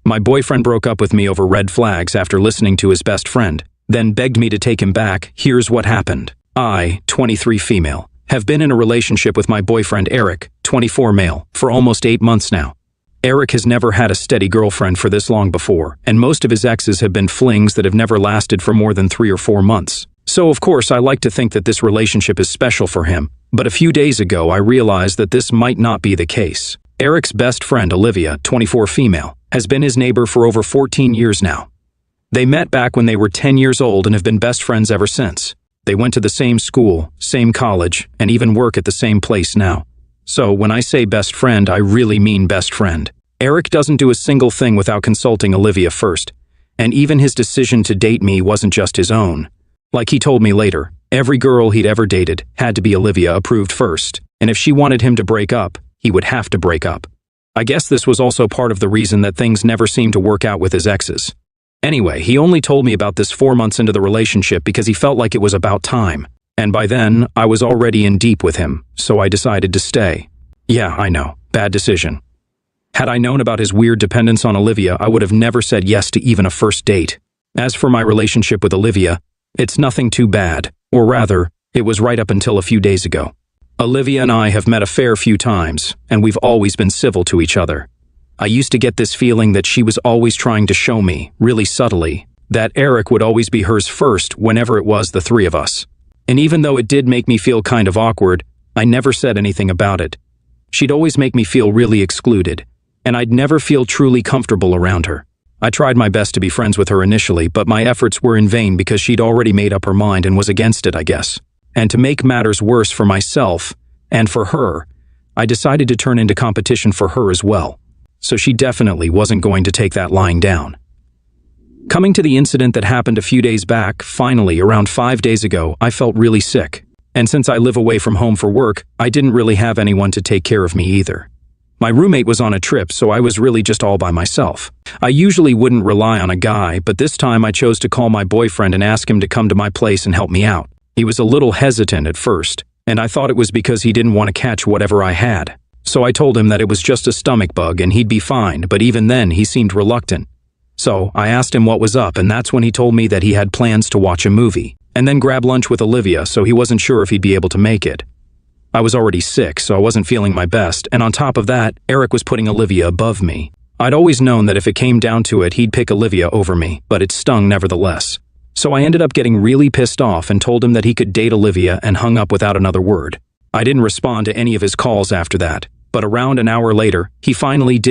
My boyfriend broke up with me over red flags after listening to his best friend, then begged me to take him back. Here's what happened. I, 23 female, have been in a relationship with my boyfriend Eric, 24 male, for almost 8 months now. Eric has never had a steady girlfriend for this long before, and most of his exes have been flings that have never lasted for more than 3 or 4 months. So of course I like to think that this relationship is special for him, but a few days ago I realized that this might not be the case. Eric's best friend Olivia, 24 female, has been his neighbor for over 14 years now. They met back when they were 10 years old and have been best friends ever since. They went to the same school, same college, and even work at the same place now. So when I say best friend, I really mean best friend. Eric doesn't do a single thing without consulting Olivia first, and even his decision to date me wasn't just his own. Like he told me later, every girl he'd ever dated had to be Olivia approved first, and if she wanted him to break up, he would have to break up. I guess this was also part of the reason that things never seemed to work out with his exes. Anyway, he only told me about this 4 months into the relationship because he felt like it was about time. And by then, I was already in deep with him, so I decided to stay. Yeah, I know, bad decision. Had I known about his weird dependence on Olivia, I would have never said yes to even a first date. As for my relationship with Olivia, it's nothing too bad, or rather, it was right up until a few days ago. Olivia and I have met a fair few times, and we've always been civil to each other. I used to get this feeling that she was always trying to show me, really subtly, that Eric would always be hers first whenever it was the three of us. And even though it did make me feel kind of awkward, I never said anything about it. She'd always make me feel really excluded, and I'd never feel truly comfortable around her. I tried my best to be friends with her initially, but my efforts were in vain because she'd already made up her mind and was against it, I guess. And to make matters worse for myself, and for her, I decided to turn into competition for her as well. So she definitely wasn't going to take that lying down. Coming to the incident that happened a few days back, finally, around 5 days ago, I felt really sick. And since I live away from home for work, I didn't really have anyone to take care of me either. My roommate was on a trip, so I was really just all by myself. I usually wouldn't rely on a guy, but this time I chose to call my boyfriend and ask him to come to my place and help me out. He was a little hesitant at first, and I thought it was because he didn't want to catch whatever I had. So I told him that it was just a stomach bug and he'd be fine, but even then he seemed reluctant. So I asked him what was up, and that's when he told me that he had plans to watch a movie, and then grab lunch with Olivia, so he wasn't sure if he'd be able to make it. I was already sick, so I wasn't feeling my best, and on top of that, Eric was putting Olivia above me. I'd always known that if it came down to it, he'd pick Olivia over me, but it stung nevertheless. So I ended up getting really pissed off and told him that he could date Olivia and hung up without another word. I didn't respond to any of his calls after that, but around an hour later, he finally did